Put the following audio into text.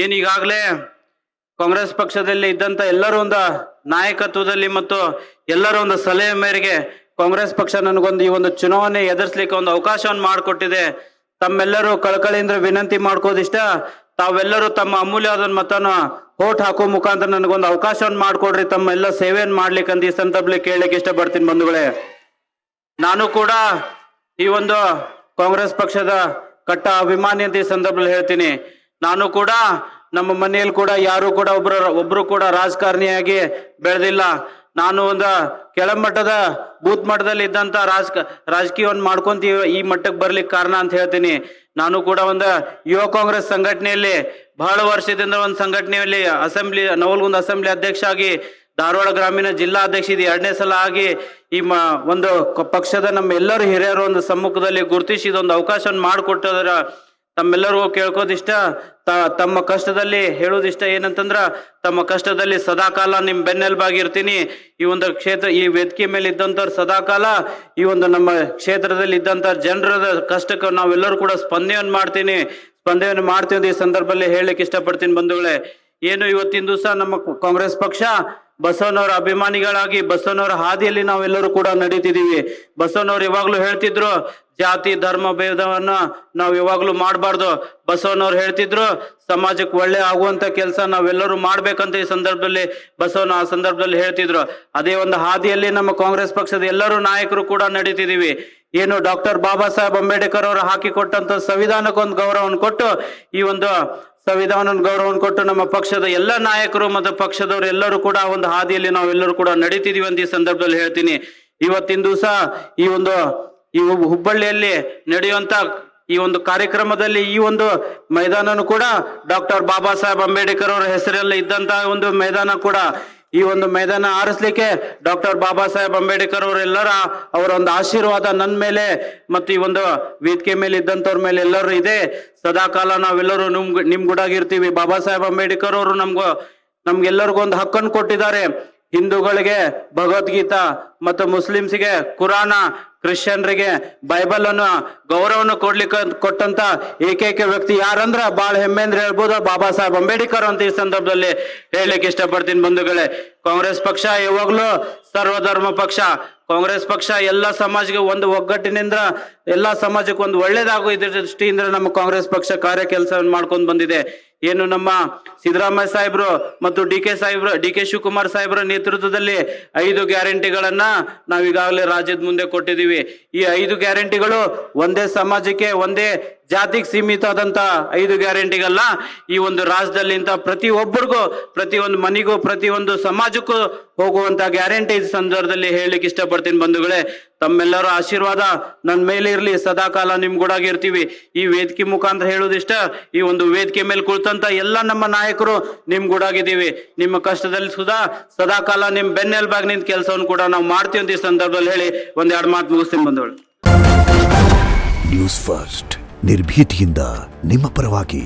ಏನು ಈಗಾಗಲೇ ಕಾಂಗ್ರೆಸ್ ಪಕ್ಷದಲ್ಲಿ ಇದ್ದಂತ ಎಲ್ಲರ ಒಂದು ನಾಯಕತ್ವದಲ್ಲಿ ಮತ್ತು ಎಲ್ಲರ ಒಂದು ಸಲಹೆ ಮೇರೆಗೆ ಕಾಂಗ್ರೆಸ್ ಪಕ್ಷ ನನಗೊಂದು ಈ ಒಂದು ಚುನಾವಣೆ ಎದುರಿಸಲಿಕ್ಕೆ ಒಂದು ಅವಕಾಶವನ್ನು ಮಾಡಿಕೊಟ್ಟಿದೆ. ತಮ್ಮೆಲ್ಲರೂ ಕಳಕಳಿಯಿಂದ ವಿನಂತಿ ಮಾಡ್ಕೋದಿಷ್ಟ, ತಾವೆಲ್ಲರೂ ತಮ್ಮ ಅಮೂಲ್ಯವಾದ ಮತನ ವೋಟ್ ಹಾಕೋ ಮುಖಾಂತರ ನನಗೊಂದು ಅವಕಾಶವನ್ನು ಮಾಡಿಕೊಡ್ರಿ, ತಮ್ಮ ಎಲ್ಲ ಸೇವೆಯನ್ನು ಮಾಡ್ಲಿಕ್ಕೆ ಅಂತ ಈ ಸಂದರ್ಭದಲ್ಲಿ ಕೇಳಲಿಕ್ಕೆ ಇಷ್ಟಪಡ್ತೀನಿ ಬಂಧುಗಳೇ. ನಾನು ಕೂಡ ಈ ಒಂದು ಕಾಂಗ್ರೆಸ್ ಪಕ್ಷದ ಕಟ್ಟ ಅಭಿಮಾನಿ ಅಂತ ಈ ಸಂದರ್ಭದಲ್ಲಿ ಹೇಳ್ತೀನಿ. ನಾನು ಕೂಡ ನಮ್ಮ ಮನೆಯಲ್ಲಿ ಕೂಡ ಯಾರು ಕೂಡ ಒಬ್ರು ಕೂಡ ರಾಜಕಾರಣಿಯಾಗಿ ಬೆಳೆದಿಲ್ಲ. ನಾನು ಒಂದು ಕೆಳಮಟ್ಟದ ಬೂತ್ ಮಟ್ಟದಲ್ಲಿ ಇದ್ದಂತ ರಾಜಕೀಯವನ್ನು ಮಾಡ್ಕೊಂತೀವಿ ಈ ಮಟ್ಟಕ್ಕೆ ಬರ್ಲಿಕ್ಕೆ ಕಾರಣ ಅಂತ ಹೇಳ್ತೀನಿ. ನಾನು ಕೂಡ ಒಂದು ಯುವ ಕಾಂಗ್ರೆಸ್ ಸಂಘಟನೆಯಲ್ಲಿ ಬಹಳ ವರ್ಷದಿಂದ ಒಂದು ಸಂಘಟನೆಯಲ್ಲಿ ನವಲಗುಂದ ಅಸೆಂಬ್ಲಿ ಅಧ್ಯಕ್ಷ ಆಗಿ, ಧಾರವಾಡ ಗ್ರಾಮೀಣ ಜಿಲ್ಲಾ ಅಧ್ಯಕ್ಷ ಇದು 2ನೇ ಸಲ ಆಗಿ ಈ ಒಂದು ಪಕ್ಷದ ನಮ್ಮ ಎಲ್ಲರೂ ಹಿರಿಯರ ಒಂದು ಸಮ್ಮುಖದಲ್ಲಿ ಗುರುತಿಸಿ ಇದೊಂದು ಅವಕಾಶವನ್ನು ಮಾಡಿಕೊಟ್ಟದ್ರ ತಮ್ಮೆಲ್ಲರಿಗೂ ಕೇಳ್ಕೋದಿಷ್ಟ, ತಮ್ಮ ಕಷ್ಟದಲ್ಲಿ ಹೇಳೋದಿಷ್ಟ ಏನಂತಂದ್ರ, ತಮ್ಮ ಕಷ್ಟದಲ್ಲಿ ಸದಾಕಾಲ ನಿಮ್ ಬೆನ್ನೆಲುಬಾಗಿರ್ತೀನಿ. ಈ ಒಂದು ಕ್ಷೇತ್ರ, ಈ ವೇದಿಕೆ ಮೇಲೆ ಇದ್ದಂಥವ್ರು ಸದಾಕಾಲ ಈ ಒಂದು ನಮ್ಮ ಕ್ಷೇತ್ರದಲ್ಲಿ ಇದ್ದಂತ ಜನರ ಕಷ್ಟಕ್ಕೆ ನಾವೆಲ್ಲರೂ ಕೂಡ ಸ್ಪಂದನೆ ಮಾಡ್ತೀನಿ ಈ ಸಂದರ್ಭದಲ್ಲಿ ಹೇಳಲಿಕ್ಕೆ ಇಷ್ಟಪಡ್ತೀನಿ ಬಂಧುಗಳೇ. ಏನು ಇವತ್ತಿನ ದಿವಸ ನಮ್ಮ ಕಾಂಗ್ರೆಸ್ ಪಕ್ಷ ಬಸವನವರ ಅಭಿಮಾನಿಗಳಾಗಿ ಬಸವನವರ ಹಾದಿಯಲ್ಲಿ ನಾವೆಲ್ಲರೂ ಕೂಡ ನಡೀತಿದೀವಿ. ಬಸವನವ್ರು ಯಾವಾಗ್ಲೂ ಹೇಳ್ತಿದ್ರು, ಜಾತಿ ಧರ್ಮ ಭೇದವನ್ನ ನಾವು ಯಾವಾಗ್ಲೂ ಮಾಡಬಾರ್ದು. ಬಸವನವ್ರು ಹೇಳ್ತಿದ್ರು, ಸಮಾಜಕ್ಕೆ ಒಳ್ಳೆ ಆಗುವಂತ ಕೆಲಸ ನಾವೆಲ್ಲರೂ ಮಾಡ್ಬೇಕಂತ ಈ ಸಂದರ್ಭದಲ್ಲಿ ಬಸವನ ಆ ಸಂದರ್ಭದಲ್ಲಿ ಹೇಳ್ತಿದ್ರು. ಅದೇ ಒಂದು ಹಾದಿಯಲ್ಲಿ ನಮ್ಮ ಕಾಂಗ್ರೆಸ್ ಪಕ್ಷದ ಎಲ್ಲರೂ ನಾಯಕರು ಕೂಡ ನಡೀತಿದೀವಿ. ಏನು ಡಾಕ್ಟರ್ ಬಾಬಾ ಸಾಹೇಬ್ ಅಂಬೇಡ್ಕರ್ ಅವರು ಹಾಕಿಕೊಟ್ಟಂತ ಸಂವಿಧಾನಕ್ಕೊಂದು ಗೌರವವನ್ನು ಕೊಟ್ಟು, ಈ ಒಂದು ಸಂವಿಧಾನದ ಗೌರವವನ್ನು ಕೊಟ್ಟು ನಮ್ಮ ಪಕ್ಷದ ಎಲ್ಲ ನಾಯಕರು ಮತ್ತು ಪಕ್ಷದವರು ಎಲ್ಲರೂ ಕೂಡ ಒಂದು ಹಾದಿಯಲ್ಲಿ ನಾವೆಲ್ಲರೂ ಕೂಡ ನಡೀತಿದೀವಿ ಅಂತ ಈ ಸಂದರ್ಭದಲ್ಲಿ ಹೇಳ್ತೀನಿ. ಇವತ್ತಿನ ದಿವಸ ಈ ಹುಬ್ಬಳ್ಳಿಯಲ್ಲಿ ನಡೆಯುವಂತ ಈ ಒಂದು ಕಾರ್ಯಕ್ರಮದಲ್ಲಿ ಈ ಒಂದು ಮೈದಾನನು ಕೂಡ ಡಾಕ್ಟರ್ ಬಾಬಾ ಸಾಹೇಬ್ ಅಂಬೇಡ್ಕರ್ ಅವರ ಹೆಸರಲ್ಲಿ ಇದ್ದಂತಹ ಒಂದು ಮೈದಾನ ಕೂಡ. ಈ ಒಂದು ಮೈದಾನ ಆರಿಸ್ಲಿಕ್ಕೆ ಡಾಕ್ಟರ್ ಬಾಬಾ ಸಾಹೇಬ್ ಅಂಬೇಡ್ಕರ್ ಅವರ ಒಂದು ಆಶೀರ್ವಾದ ನನ್ನ ಮೇಲೆ ಮತ್ತು ಈ ಒಂದು ವೇದಿಕೆ ಮೇಲೆ ಇದ್ದಂಥವ್ರ ಮೇಲೆ ಎಲ್ಲರೂ ಇದೆ. ಸದಾಕಾಲ ನಾವೆಲ್ಲರೂ ನಿಮ್ ಗುಡಾಗಿರ್ತೀವಿ. ಬಾಬಾ ಸಾಹೇಬ್ ಅಂಬೇಡ್ಕರ್ ಅವರು ನಮ್ಗೆಲ್ಲರಿಗೂ ಒಂದು ಹಕ್ಕನ್ನು ಕೊಟ್ಟಿದ್ದಾರೆ. ಹಿಂದೂಗಳಿಗೆ ಭಗವದ್ಗೀತಾ ಮತ್ತು ಮುಸ್ಲಿಮ್ಸ್ಗೆ ಕುರಾನ, ಕ್ರಿಶ್ಚಿಯನ್ರಿಗೆ ಬೈಬಲ್ ಅನ್ನು ಗೌರವವನ್ನು ಕೊಟ್ಟಂತ ಏಕೈಕ ವ್ಯಕ್ತಿ ಯಾರಂದ್ರ ಬಹಳ ಹೆಮ್ಮೆಂದ್ರೆ ಹೇಳ್ಬೋದು, ಬಾಬಾ ಸಾಹೇಬ್ ಅಂಬೇಡ್ಕರ್ ಅಂತ ಈ ಸಂದರ್ಭದಲ್ಲಿ ಹೇಳಲಿಕ್ಕೆ ಇಷ್ಟಪಡ್ತೀನಿ ಬಂಧುಗಳೇ. ಕಾಂಗ್ರೆಸ್ ಪಕ್ಷ ಯಾವಾಗ್ಲೂ ಸರ್ವಧರ್ಮ ಪಕ್ಷ. ಕಾಂಗ್ರೆಸ್ ಪಕ್ಷ ಎಲ್ಲ ಸಮಾಜಕ್ಕೆ ಒಂದು ಒಗ್ಗಟ್ಟಿನಿಂದ ಎಲ್ಲಾ ಸಮಾಜಕ್ಕೆ ಒಂದು ಒಳ್ಳೇದಾಗೋ ಇದ್ರ ದೃಷ್ಟಿಯಿಂದ ನಮ್ಮ ಕಾಂಗ್ರೆಸ್ ಪಕ್ಷ ಕಾರ್ಯ ಕೆಲಸವನ್ನು ಮಾಡ್ಕೊಂಡು ಬಂದಿದೆ. ಏನು ನಮ್ಮ ಸಿದ್ದರಾಮಯ್ಯ ಸಾಹೇಬ್ರು ಮತ್ತು ಡಿ ಕೆ ಶಿವಕುಮಾರ್ ಸಾಹೇಬ್ರ ನೇತೃತ್ವದಲ್ಲಿ 5 ಗ್ಯಾರಂಟಿಗಳನ್ನ ನಾವೀಗಾಗಲೇ ರಾಜ್ಯದ ಮುಂದೆ ಕೊಟ್ಟಿದ್ದೀವಿ. ಈ 5 ಗ್ಯಾರಂಟಿಗಳು ಒಂದೇ ಸಮಾಜಕ್ಕೆ, ಒಂದೇ ಜಾತಿಗೆ ಸೀಮಿತ ಆದಂತ 5 ಗ್ಯಾರಂಟಿಗಲ್ಲ. ಈ ಒಂದು ರಾಜ್ಯದಲ್ಲಿ ಪ್ರತಿಯೊಬ್ಬರಿಗೂ, ಪ್ರತಿಯೊಂದು ಮನೆಗೂ, ಪ್ರತಿಯೊಂದು ಸಮಾಜಕ್ಕೂ ಹೋಗುವಂತ ಗ್ಯಾರಂಟಿ ಈ ಸಂದರ್ಭದಲ್ಲಿ ಹೇಳಲಿಕ್ಕೆ ಇಷ್ಟಪಡ್ತೀನಿ ಬಂಧುಗಳೇ. ತಮ್ಮೆಲ್ಲರ ಆಶೀರ್ವಾದ ನನ್ನ ಮೇಲೆ ಇರ್ಲಿ, ಸದಾಕಾಲ ನಿಮ್ ಗುಡಾಗಿರ್ತೀವಿ. ಈ ವೇದಿಕೆ ಮುಖಾಂತರ ಹೇಳೋದಿಷ್ಟ, ಈ ಒಂದು ವೇದಿಕೆ ಮೇಲೆ ಕುಳಿತಂತ ಎಲ್ಲ ನಮ್ಮ ನಾಯಕರು ನಿಮ್ ಗುಡಾಗಿದ್ದೀವಿ. ನಿಮ್ಮ ಕಷ್ಟದಲ್ಲಿ ಸದಾಕಾಲ ನಿಮ್ ಬೆನ್ನೆಲುಬಾಗಿ ನಿಂತ ಕೆಲಸವನ್ನು ಕೂಡ ನಾವು ಮಾಡ್ತೀವಿ ಅಂತ ಈ ಸಂದರ್ಭದಲ್ಲಿ ಹೇಳಿ 1-2 ಮಾತು ಮುಗಿಸ್ತೀನಿ ಬಂಧುಗಳು. ನ್ಯೂಸ್ ಫಸ್ಟ್, ನಿರ್ಭೀತಿಯಿಂದ ನಿಮ್ಮ ಪರವಾಗಿ.